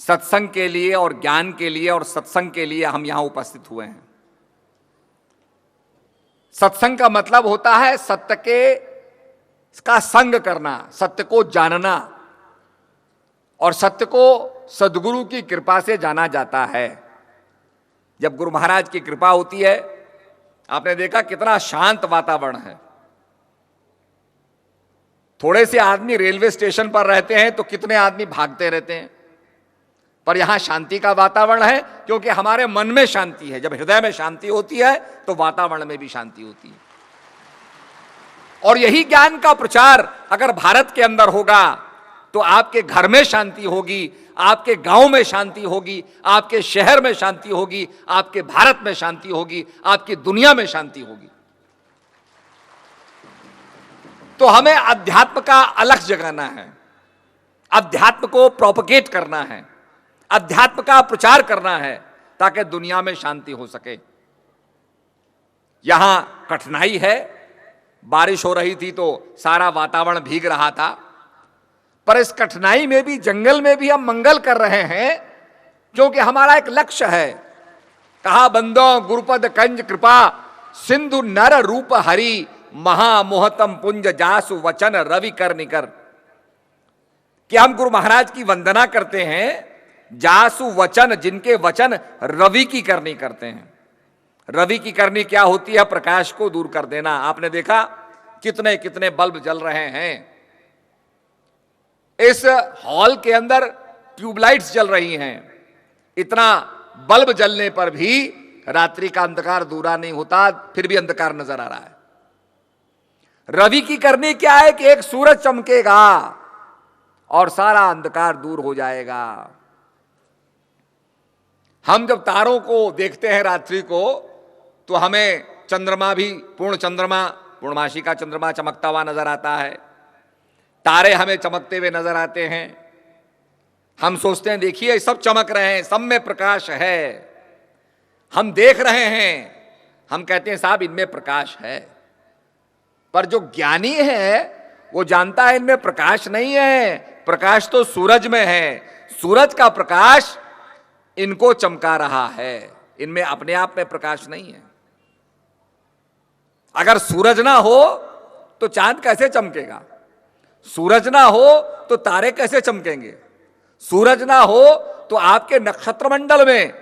सत्संग के लिए और ज्ञान के लिए और सत्संग के लिए हम यहां उपस्थित हुए हैं। सत्संग का मतलब होता है सत्य के का संग करना, सत्य को जानना, और सत्य को सद्गुरु की कृपा से जाना जाता है। जब गुरु महाराज की कृपा होती है, आपने देखा कितना शांत वातावरण है। थोड़े से आदमी रेलवे स्टेशन पर रहते हैं तो कितने आदमी भागते रहते हैं, पर यहां शांति का वातावरण है, क्योंकि हमारे मन में शांति है। जब हृदय में शांति होती है तो वातावरण में भी शांति होती है। और यही ज्ञान का प्रचार अगर भारत के अंदर होगा तो आपके घर में शांति होगी, आपके गांव में शांति होगी, आपके शहर में शांति होगी, आपके भारत में शांति होगी, आपकी दुनिया में शांति होगी। तो हमें अध्यात्म का अलख जगाना है, अध्यात्म को प्रोपगेट करना है, अध्यात्म का प्रचार करना है, ताकि दुनिया में शांति हो सके। यहां कठिनाई है, बारिश हो रही थी तो सारा वातावरण भीग रहा था, पर इस कठिनाई में भी, जंगल में भी हम मंगल कर रहे हैं, क्योंकि हमारा एक लक्ष्य है। कहा बंदो गुरुपद कंज कृपा सिंधु नर रूप हरि महामोहतम पुंज जासु वचन रवि कर निकर, कि हम गुरु महाराज की वंदना करते हैं, जासु वचन, जिनके वचन रवि की करनी करते हैं। रवि की करनी क्या होती है? प्रकाश को दूर कर देना। आपने देखा कितने कितने बल्ब जल रहे हैं। इस हॉल के अंदर ट्यूबलाइट्स जल रही हैं। इतना बल्ब जलने पर भी रात्रि का अंधकार दूरा नहीं होता, फिर भी अंधकार नजर आ रहा है। रवि की करनी क्या है कि एक सूरज चमकेगा और सारा अंधकार दूर हो जाएगा। हम जब तारों को देखते हैं रात्रि को, तो हमें चंद्रमा भी, पूर्ण चंद्रमा, पूर्णमासी का चंद्रमा चमकता हुआ नजर आता है, तारे हमें चमकते हुए नजर आते हैं। हम सोचते हैं देखिए सब चमक रहे हैं, सब में प्रकाश है, हम देख रहे हैं। हम कहते हैं साहब इनमें प्रकाश है, पर जो ज्ञानी है वो जानता है इनमें प्रकाश नहीं है, प्रकाश तो सूरज में है। सूरज का प्रकाश इनको चमका रहा है, इनमें अपने आप में प्रकाश नहीं है। अगर सूरज ना हो तो चांद कैसे चमकेगा? सूरज ना हो तो तारे कैसे चमकेंगे? सूरज ना हो तो आपके नक्षत्र मंडल में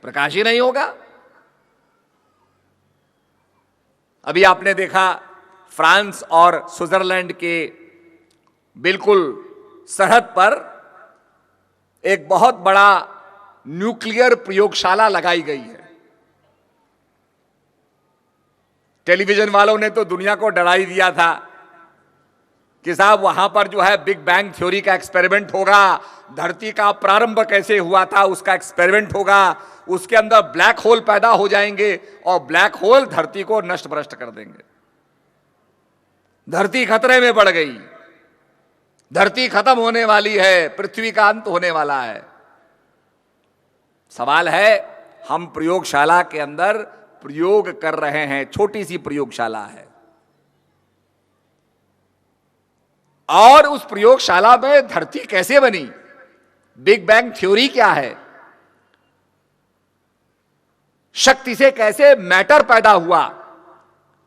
प्रकाश ही नहीं होगा। अभी आपने देखा फ्रांस और स्विट्जरलैंड के बिल्कुल सरहद पर एक बहुत बड़ा न्यूक्लियर प्रयोगशाला लगाई गई है। टेलीविजन वालों ने तो दुनिया को डरा ही दिया था कि साहब वहां पर जो है बिग बैंग थ्योरी का एक्सपेरिमेंट होगा, धरती का प्रारंभ कैसे हुआ था उसका एक्सपेरिमेंट होगा, उसके अंदर ब्लैक होल पैदा हो जाएंगे और ब्लैक होल धरती को नष्ट भ्रष्ट कर देंगे। धरती खतरे में पड़ गई, धरती खत्म होने वाली है, पृथ्वी का अंत होने वाला है। सवाल है, हम प्रयोगशाला के अंदर प्रयोग कर रहे हैं, छोटी सी प्रयोगशाला है, और उस प्रयोगशाला में धरती कैसे बनी, बिग बैंग थ्योरी क्या है, शक्ति से कैसे मैटर पैदा हुआ,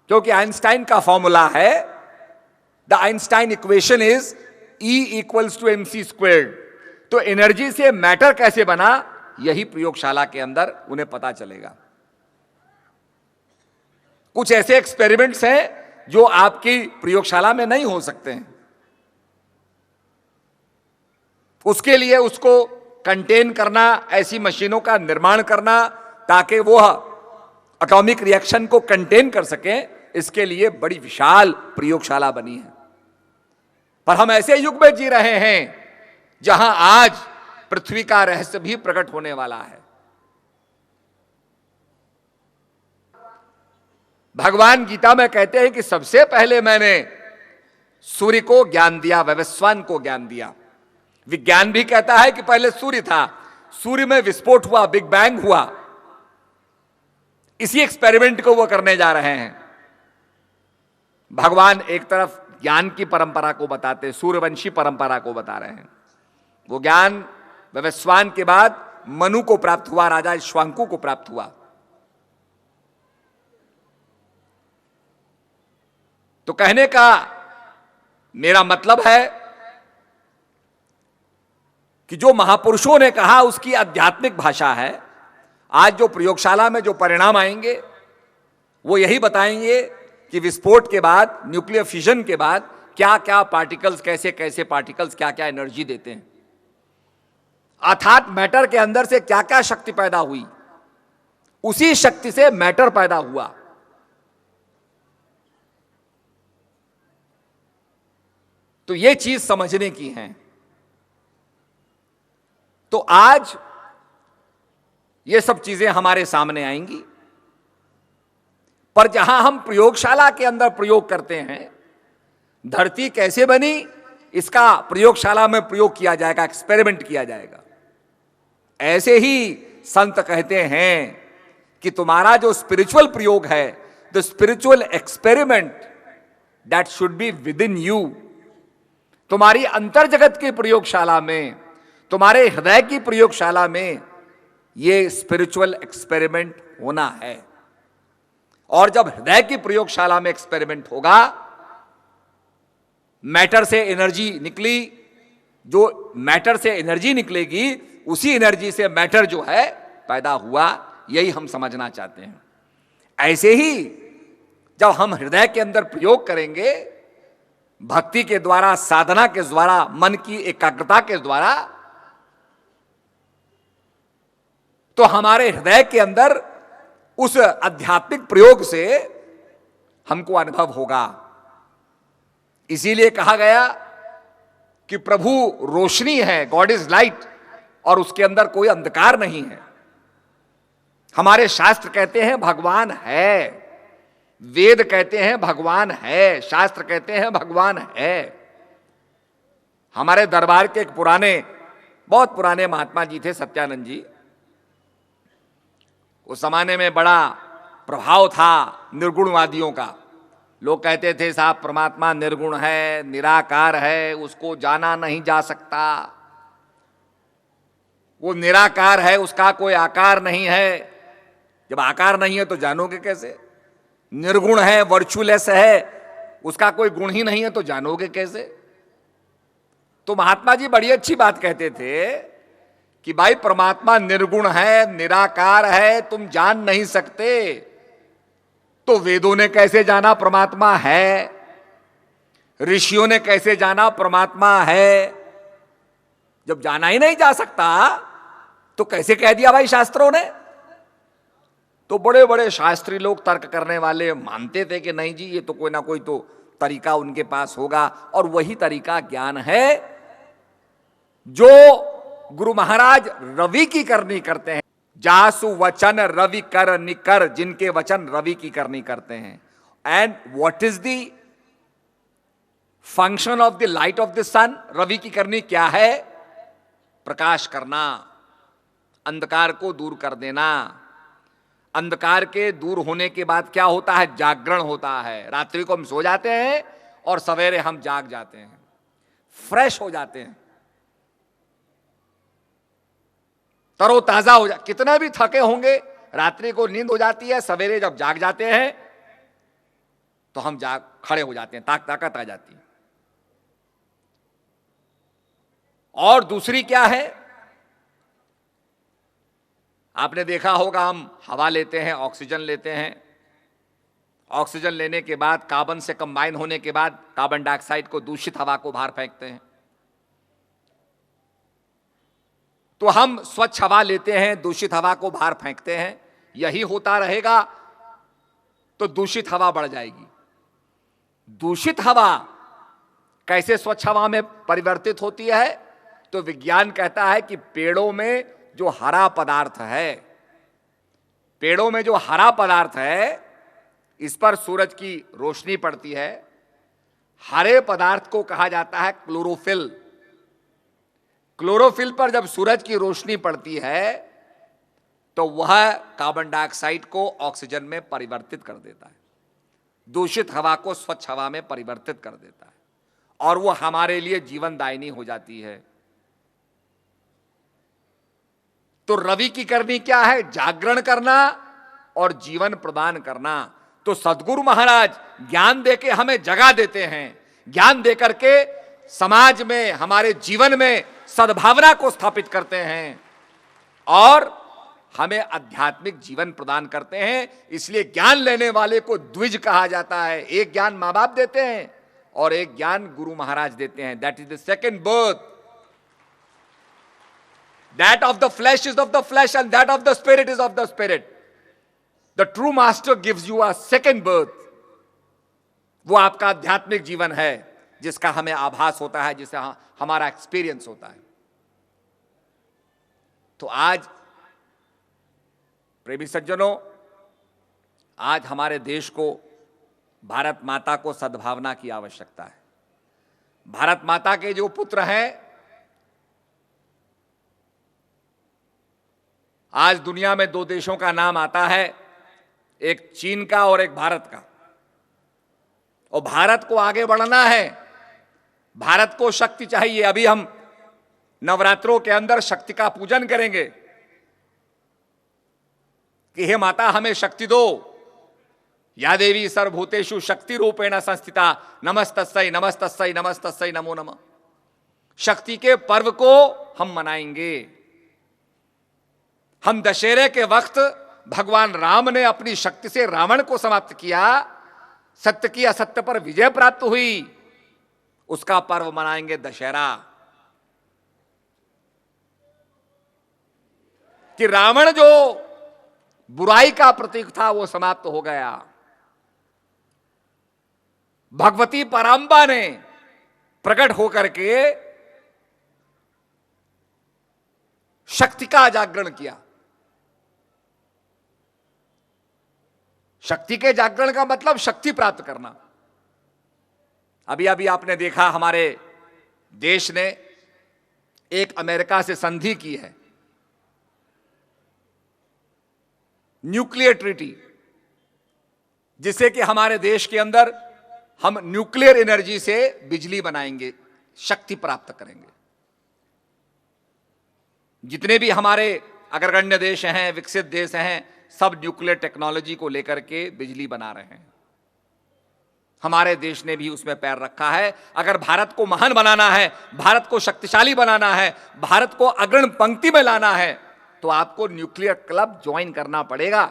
क्योंकि आइंस्टाइन का फॉर्मूला है, the Einstein equation is E equals to mc squared. तो एनर्जी से मैटर कैसे बना, यही प्रयोगशाला के अंदर उन्हें पता चलेगा। कुछ ऐसे एक्सपेरिमेंट्स हैं जो आपकी प्रयोगशाला में नहीं हो सकते हैं। उसके लिए उसको कंटेन करना, ऐसी मशीनों का निर्माण करना ताकि वो एटॉमिक रिएक्शन को कंटेन कर सके, इसके लिए बड़ी विशाल प्रयोगशाला बनी है। पर हम ऐसे युग में जी रहे हैं जहां आज पृथ्वी का रहस्य भी प्रकट होने वाला है। भगवान गीता में कहते हैं कि सबसे पहले मैंने सूर्य को ज्ञान दिया, वैवस्वान को ज्ञान दिया। विज्ञान भी कहता है कि पहले सूर्य था, सूर्य में विस्फोट हुआ, बिग बैंग हुआ। इसी एक्सपेरिमेंट को वो करने जा रहे हैं। भगवान एक तरफ ज्ञान की परंपरा को बताते, सूर्यवंशी परंपरा को बता रहे हैं। वो ज्ञान वैवस्वान के बाद मनु को प्राप्त हुआ, राजा इक्ष्वाकु को प्राप्त हुआ। तो कहने का मेरा मतलब है कि जो महापुरुषों ने कहा उसकी आध्यात्मिक भाषा है। आज जो प्रयोगशाला में जो परिणाम आएंगे वो यही बताएंगे कि विस्फोट के बाद, न्यूक्लियर फिजन के बाद क्या क्या पार्टिकल्स, कैसे कैसे पार्टिकल्स क्या क्या एनर्जी देते हैं, अर्थात मैटर के अंदर से क्या क्या शक्ति पैदा हुई, उसी शक्ति से मैटर पैदा हुआ। तो यह चीज समझने की है। तो आज ये सब चीजें हमारे सामने आएंगी, पर जहां हम प्रयोगशाला के अंदर प्रयोग करते हैं, धरती कैसे बनी इसका प्रयोगशाला में प्रयोग किया जाएगा, एक्सपेरिमेंट किया जाएगा। ऐसे ही संत कहते हैं कि तुम्हारा जो स्पिरिचुअल प्रयोग है, the spiritual experiment that should be with in you, तुम्हारी अंतर जगत की प्रयोगशाला में, तुम्हारे हृदय की प्रयोगशाला में यह स्पिरिचुअल एक्सपेरिमेंट होना है। और जब हृदय की प्रयोगशाला में एक्सपेरिमेंट होगा, मैटर से एनर्जी निकली, जो मैटर से एनर्जी निकलेगी उसी एनर्जी से मैटर जो है पैदा हुआ, यही हम समझना चाहते हैं। ऐसे ही जब हम हृदय के अंदर प्रयोग करेंगे, भक्ति के द्वारा, साधना के द्वारा, मन की एकाग्रता के द्वारा, तो हमारे हृदय के अंदर उस आध्यात्मिक प्रयोग से हमको अनुभव होगा। इसीलिए कहा गया कि प्रभु रोशनी है, गॉड इज लाइट, और उसके अंदर कोई अंधकार नहीं है। हमारे शास्त्र कहते हैं भगवान है, वेद कहते हैं भगवान है, शास्त्र कहते हैं भगवान है। हमारे दरबार के एक बहुत पुराने महात्मा जी थे, सत्यानंद जी। उस जमाने में बड़ा प्रभाव था निर्गुणवादियों का। लोग कहते थे साहब परमात्मा निर्गुण है, निराकार है, उसको जाना नहीं जा सकता, वो निराकार है, उसका कोई आकार नहीं है। जब आकार नहीं है तो जानोगे कैसे? निर्गुण है, वर्चुलेस है, उसका कोई गुण ही नहीं है तो जानोगे कैसे? तो महात्मा जी बड़ी अच्छी बात कहते थे कि भाई परमात्मा निर्गुण है, निराकार है, तुम जान नहीं सकते, तो वेदों ने कैसे जाना परमात्मा है? ऋषियों ने कैसे जाना परमात्मा है? जब जाना ही नहीं जा सकता तो कैसे कह दिया भाई शास्त्रों ने? तो बड़े बड़े शास्त्री लोग, तर्क करने वाले मानते थे कि नहीं जी, ये तो कोई ना कोई तो तरीका उनके पास होगा, और वही तरीका ज्ञान है जो गुरु महाराज रवि की करनी करते हैं। जासु वचन रवि कर निकर, जिनके वचन रवि की करनी करते हैं। And what is the function of the light of the sun? Ravi की करनी क्या है? प्रकाश करना, अंधकार को दूर कर देना। अंधकार के दूर होने के बाद क्या होता है? जागरण होता है। रात्रि को हम सो जाते हैं और सवेरे हम जाग जाते हैं, फ्रेश हो जाते हैं, तरोताजा हो जाते। कितने भी थके होंगे, रात्रि को नींद हो जाती है, सवेरे जब जाग जाते हैं तो हम खड़े हो जाते हैं, ताकत आ जाती है। और दूसरी क्या है? आपने देखा होगा, हम हवा लेते हैं, ऑक्सीजन लेते हैं, ऑक्सीजन लेने के बाद कार्बन से कंबाइन होने के बाद कार्बन डाइऑक्साइड को, दूषित हवा को बाहर फेंकते हैं। तो हम स्वच्छ हवा लेते हैं, दूषित हवा को बाहर फेंकते हैं। यही होता रहेगा तो दूषित हवा बढ़ जाएगी। दूषित हवा कैसे स्वच्छ हवा में परिवर्तित होती है? तो विज्ञान कहता है कि पेड़ों में जो हरा पदार्थ है, पेड़ों में जो हरा पदार्थ है, इस पर सूरज की रोशनी पड़ती है। हरे पदार्थ को कहा जाता है क्लोरोफिल। क्लोरोफिल पर जब सूरज की रोशनी पड़ती है तो वह कार्बन डाइऑक्साइड को ऑक्सीजन में परिवर्तित कर देता है, दूषित हवा को स्वच्छ हवा में परिवर्तित कर देता है, और वो हमारे लिए जीवनदायिनी हो जाती है। तो रवि की करनी क्या है? जागरण करना और जीवन प्रदान करना। तो सद्गुरु महाराज ज्ञान देके हमें जगा देते हैं, ज्ञान देकर के समाज में, हमारे जीवन में सद्भावना को स्थापित करते हैं और हमें आध्यात्मिक जीवन प्रदान करते हैं। इसलिए ज्ञान लेने वाले को द्विज कहा जाता है। एक ज्ञान मां बाप देते हैं और एक ज्ञान गुरु महाराज देते हैं। That is the second birth. That of the flash is of the flash and that of the spirit is of the spirit. The true master gives you a second birth. वो आपका आध्यात्मिक जीवन है जिसका हमें आभास होता है, जिससे हमारा एक्सपीरियंस होता है। तो आज प्रेमी सज्जनों, आज हमारे देश को भारत माता को सद्भावना की आवश्यकता है। भारत माता के जो पुत्र हैं, आज दुनिया में दो देशों का नाम आता है, एक चीन का और एक भारत का। और भारत को आगे बढ़ना है, भारत को शक्ति चाहिए। अभी हम नवरात्रों के अंदर शक्ति का पूजन करेंगे कि हे माता हमें शक्ति दो। या देवी सर्वभूतेषु शक्ति रूपेण संस्थिता नमस्तस्यै नमस्तस्यै नमस्तस्यै नमो नमः। शक्ति के पर्व को हम मनाएंगे। हम दशहरे के वक्त भगवान राम ने अपनी शक्ति से रावण को समाप्त किया, सत्य की असत्य पर विजय प्राप्त हुई, उसका पर्व मनाएंगे दशहरा। कि रावण जो बुराई का प्रतीक था वो समाप्त हो गया। भगवती परांबा ने प्रकट होकर के शक्ति का जागरण किया। शक्ति के जागरण का मतलब शक्ति प्राप्त करना। अभी अभी आपने देखा हमारे देश ने एक अमेरिका से संधि की है, न्यूक्लियर ट्रीटी, जिससे कि हमारे देश के अंदर हम न्यूक्लियर एनर्जी से बिजली बनाएंगे, शक्ति प्राप्त करेंगे। जितने भी हमारे अग्रगण्य देश हैं, विकसित देश हैं, सब न्यूक्लियर टेक्नोलॉजी को लेकर के बिजली बना रहे हैं। हमारे देश ने भी उसमें पैर रखा है। अगर भारत को महान बनाना है, भारत को शक्तिशाली बनाना है, भारत को अग्रण पंक्ति में लाना है, तो आपको न्यूक्लियर क्लब ज्वाइन करना पड़ेगा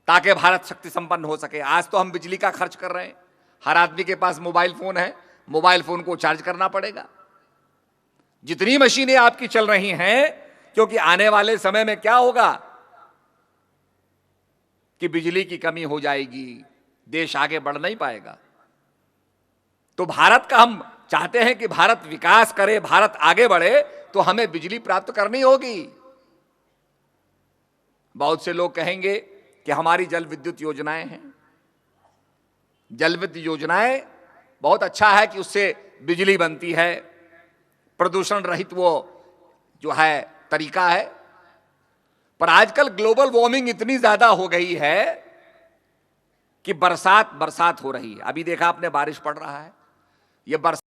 ताकि भारत शक्ति संपन्न हो सके। आज तो हम बिजली का खर्च कर रहे हैं, हर आदमी के पास मोबाइल फोन है, मोबाइल फोन को चार्ज करना पड़ेगा। जितनी मशीनें आपकी चल रही हैं, क्योंकि आने वाले समय में क्या होगा कि बिजली की कमी हो जाएगी, देश आगे बढ़ नहीं पाएगा। तो भारत का हम चाहते हैं कि भारत विकास करे, भारत आगे बढ़े, तो हमें बिजली प्राप्त करनी होगी। बहुत से लोग कहेंगे कि हमारी जल विद्युत योजनाएं हैं। जल विद्युत योजनाएं बहुत अच्छा है कि उससे बिजली बनती है, प्रदूषण रहित वो जो है तरीका है। पर आजकल ग्लोबल वार्मिंग इतनी ज्यादा हो गई है कि बरसात हो रही है। अभी देखा आपने, बारिश पड़ रहा है, ये बरसात